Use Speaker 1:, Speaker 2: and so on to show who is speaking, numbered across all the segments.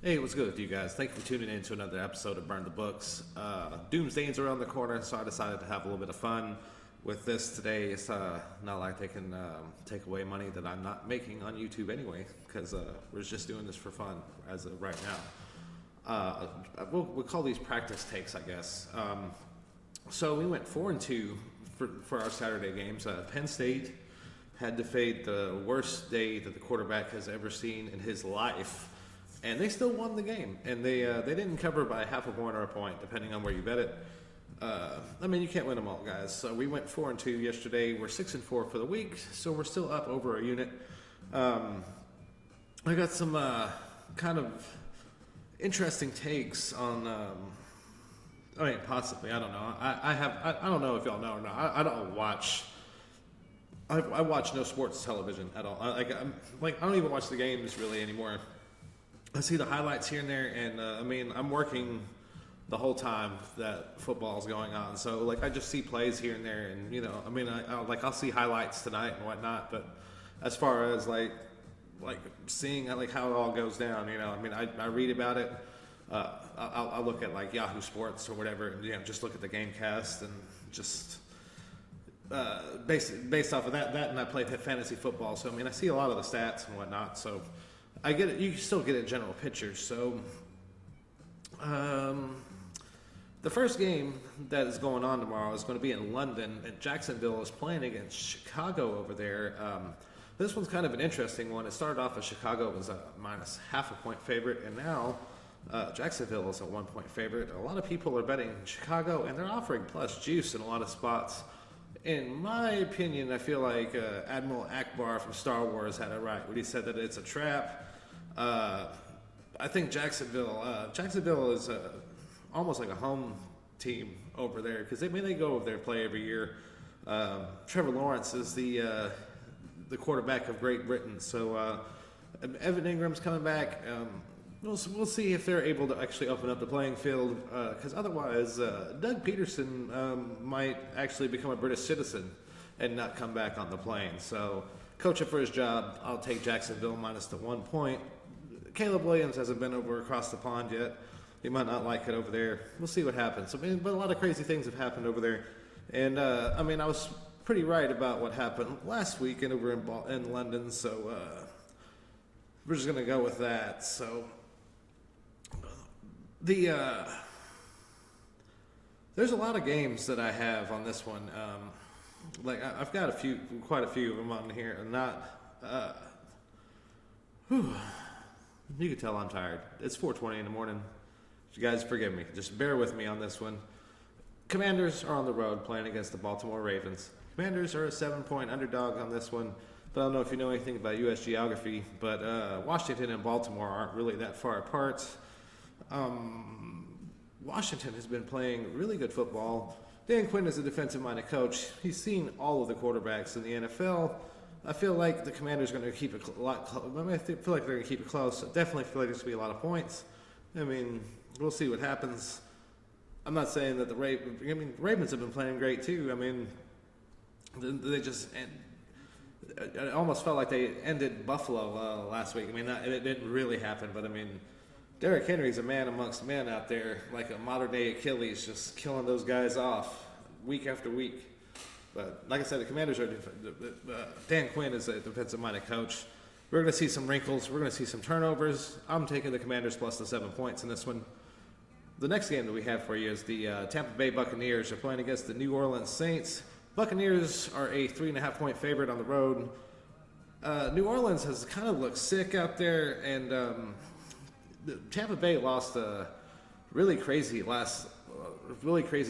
Speaker 1: Hey, what's good with you guys? Thank you for tuning in to another episode of Burn the Books. Doomsday's around the corner, so I decided to have a little bit of fun with this today. It's not like they can take away money that I'm not making on YouTube anyway, because we're just doing this for fun as of right now. We'll call these practice takes, I guess. So we went 4-2 for our Saturday games. Penn State had to fade the worst day that the quarterback has ever seen in his life. And they still won the game, and they didn't cover by half a point or a point, depending on where you bet it. You can't win them all, guys. So we went 4-2 yesterday. We're 6-4 for the week, so we're still up over a unit. I got some kind of interesting takes on. Possibly. I don't know. I don't know if y'all know or not. I don't watch. I watch no sports television at all. I don't even watch the games really anymore. I see the highlights here and there, and I'm working the whole time that football's going on. So I just see plays here and there, and I'll see highlights tonight and whatnot. But as far as seeing how it all goes down, I read about it. I'll look at Yahoo Sports or whatever, and just look at the game cast and just based off of that, and I play fantasy football. So I see a lot of the stats and whatnot. So I get it. You can still get a general picture. So, the first game that is going on tomorrow is going to be in London, and Jacksonville is playing against Chicago over there. This one's kind of an interesting one. It started off as Chicago was a minus half a point favorite, and now Jacksonville is a 1 point favorite. A lot of people are betting Chicago, and they're offering plus juice in a lot of spots. In my opinion, I feel like Admiral Akbar from Star Wars had it right when he said that it's a trap. I think Jacksonville is almost like a home team over there because they go over there and play every year. Trevor Lawrence is the quarterback of Great Britain, so Evan Ingram's coming back. We'll see if they're able to actually open up the playing field because otherwise Doug Peterson might actually become a British citizen and not come back on the plane. So coaching for his job, I'll take Jacksonville minus the 1 point. Caleb Williams hasn't been over across the pond yet. He might not like it over there. We'll see what happens. But a lot of crazy things have happened over there. And, I was pretty right about what happened last weekend over in London. So, we're just going to go with that. So, there's a lot of games that I have on this one. I've got quite a few of them on here. You can tell I'm tired. It's 4:20 in the morning. You guys forgive me. Just bear with me on this one. Commanders are on the road playing against the Baltimore Ravens. Commanders are a 7-point underdog on this one. But I don't know if you know anything about U.S. geography, but Washington and Baltimore aren't really that far apart. Washington has been playing really good football. Dan Quinn is a defensive-minded coach. He's seen all of the quarterbacks in the NFL. I feel like the Commanders are going to keep it a lot close. I feel like they're going to keep it close. I definitely feel like there's going to be a lot of points. We'll see what happens. I'm not saying that the Ravens have been playing great too. They just it almost felt like they ended Buffalo last week. It didn't really happen, but Derrick Henry's a man amongst men out there, like a modern-day Achilles, just killing those guys off week after week. But like I said, the Commanders are Dan Quinn is a defensive-minded coach. We're going to see some wrinkles. We're going to see some turnovers. I'm taking the Commanders plus the 7 points in this one. The next game that we have for you is the Tampa Bay Buccaneers are playing against the New Orleans Saints. Buccaneers are a 3.5 point favorite on the road. New Orleans has kind of looked sick out there, and Tampa Bay lost a really crazy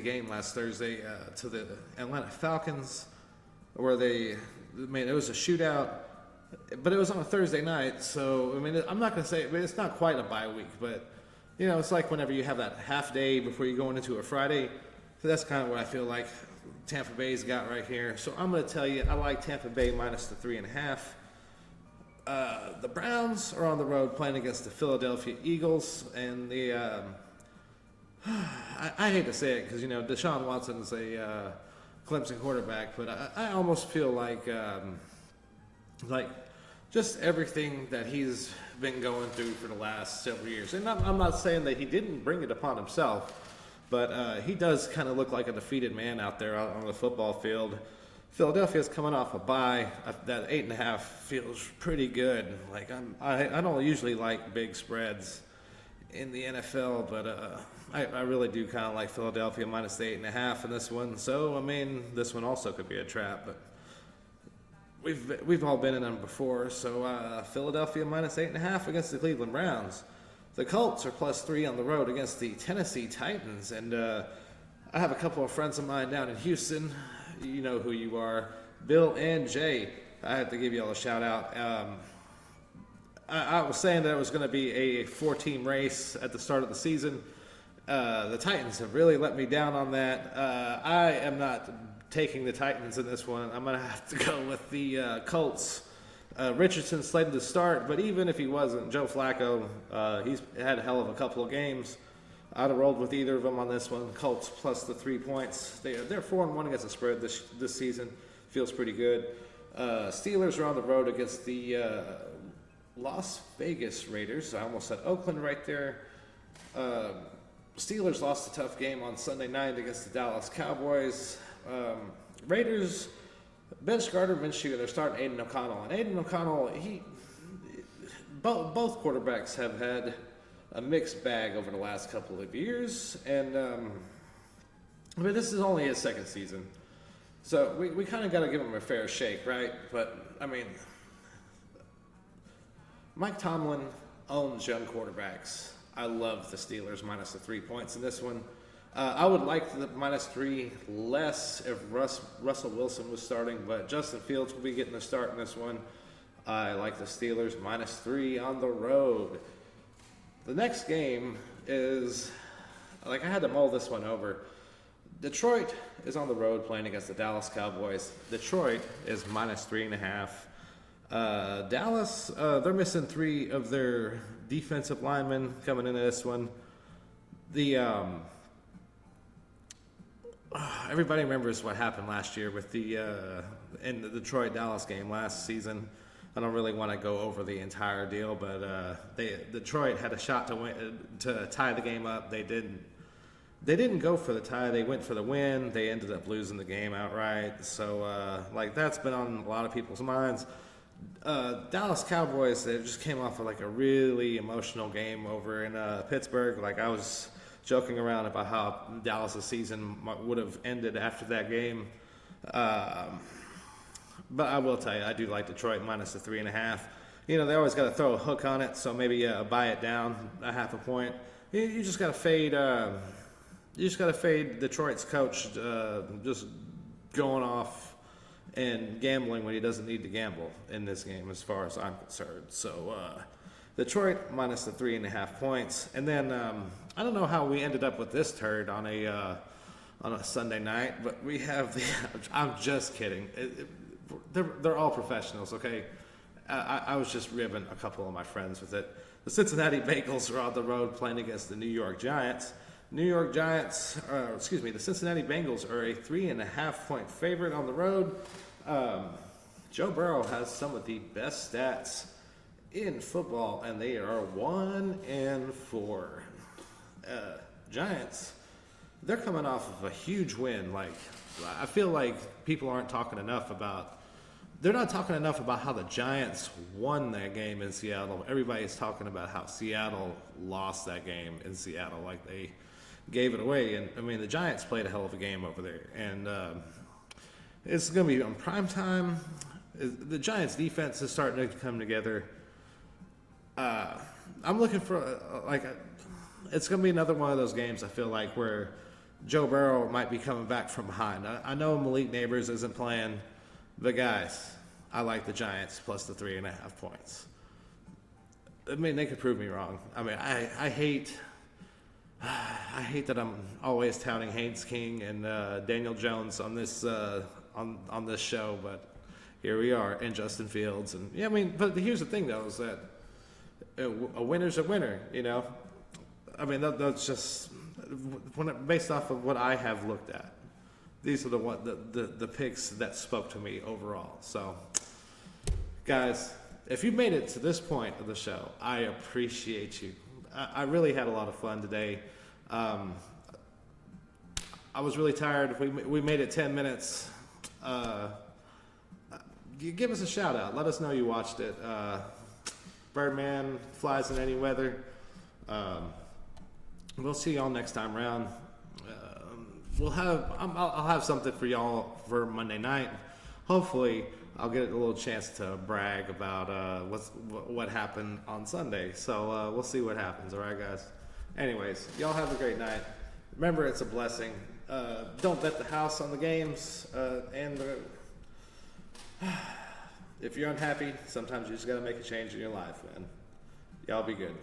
Speaker 1: game last Thursday to the Atlanta Falcons, where it was a shootout, but it was on a Thursday night. So I'm not going to say it's not quite a bye week, but it's like whenever you have that half day before you go into a Friday. So that's kind of what I feel like Tampa Bay's got right here. So I'm going to tell you I like Tampa Bay minus the 3.5. The Browns are on the road playing against the Philadelphia Eagles, and I hate to say it because Deshaun Watson's a Clemson quarterback, but I almost feel like just everything that he's been going through for the last several years. And I'm not saying that he didn't bring it upon himself, but he does kind of look like a defeated man out there on the football field. Philadelphia's coming off a bye. That 8.5 feels pretty good. Like I don't usually like big spreads in the NFL, but I really do kind of like Philadelphia minus the 8.5 in this one. So I mean, this one also could be a trap, but we've all been in them before. So Philadelphia minus 8.5 against the Cleveland Browns. The Colts are +3 on the road against the Tennessee Titans, and I have a couple of friends of mine down in Houston. You know who you are, Bill and Jay. I have to give you all a shout out. I was saying that it was going to be a 4-team race at the start of the season. The Titans have really let me down on that. I am not taking the Titans in this one. I'm going to have to go with the Colts. Richardson slated to start, but even if he wasn't, Joe Flacco, he's had a hell of a couple of games. I'd have rolled with either of them on this one. Colts plus the 3 points. They're 4-1 against the spread this season. Feels pretty good. Steelers are on the road against the Las Vegas Raiders. I almost said Oakland right there. Steelers lost a tough game on Sunday night against the Dallas Cowboys. Raiders bench Gardner Minshew. They're starting Aiden O'Connell. And Aiden O'Connell, both quarterbacks have had a mixed bag over the last couple of years, and I mean, this is only his second season, so we kind of got to give him a fair shake, right? But I mean, Mike Tomlin owns young quarterbacks. I love the Steelers minus the 3 points in this one. I would like the -3 less if Russell Wilson was starting, but Justin Fields will be getting the start in this one. I like the Steelers -3 on the road. The next game is, like, I had to mull this one over. Detroit is on the road playing against the Dallas Cowboys. Detroit is -3.5. Dallas, they're missing 3 of their defensive linemen coming into this one. Everybody remembers what happened last year with in the Detroit-Dallas game last season. I don't really want to go over the entire deal, but Detroit had a shot to tie the game up. They didn't go for the tie. They went for the win. They ended up losing the game outright. So that's been on a lot of people's minds. Dallas Cowboys, they just came off of like a really emotional game over in Pittsburgh. Like, I was joking around about how Dallas' season would have ended after that game. But I will tell you, I do like Detroit minus the 3.5. You know, they always got to throw a hook on it, so maybe buy it down a half a point. You just got to fade. You just got to fade Detroit's coach, just going off and gambling when he doesn't need to gamble in this game, as far as I'm concerned. So Detroit minus the 3.5 points, and then I don't know how we ended up with this turd on a Sunday night, but we have the. I'm just kidding. They're all professionals, okay? I was just ribbing a couple of my friends with it. The Cincinnati Bengals are on the road playing against the New York Giants. The Cincinnati Bengals are a 3.5-point favorite on the road. Joe Burrow has some of the best stats in football, and they are 1-4. Giants, they're coming off of a huge win. Like, I feel like people aren't talking enough about. They're not talking enough about how the Giants won that game in Seattle. Everybody's talking about how Seattle lost that game in Seattle, like they gave it away. And I mean, the Giants played a hell of a game over there, and it's going to be on prime time. The Giants' defense is starting to come together. I'm looking for it's going to be another one of those games, I feel like, where Joe Burrow might be coming back from behind. I know Malik Neighbors isn't playing, but guys, I like the Giants plus the 3.5 points. I mean, they could prove me wrong. I mean, I hate that I'm always touting Haynes King and Daniel Jones on this on this show, but here we are, and Justin Fields, and yeah, I mean, but here's the thing though, is that a winner's a winner, you know. I mean, that's just based off of what I have looked at. These are the picks that spoke to me overall. So, guys, if you made it to this point of the show, I appreciate you. I really had a lot of fun today. I was really tired. We made it 10 minutes. Give us a shout out. Let us know you watched it. Birdman flies in any weather. We'll see y'all next time around. I'll have something for y'all for Monday night. Hopefully, I'll get a little chance to brag about what happened on Sunday. So we'll see what happens. All right, guys. Anyways, y'all have a great night. Remember, it's a blessing. Don't bet the house on the games. If you're unhappy, sometimes you just got to make a change in your life, man. Y'all be good.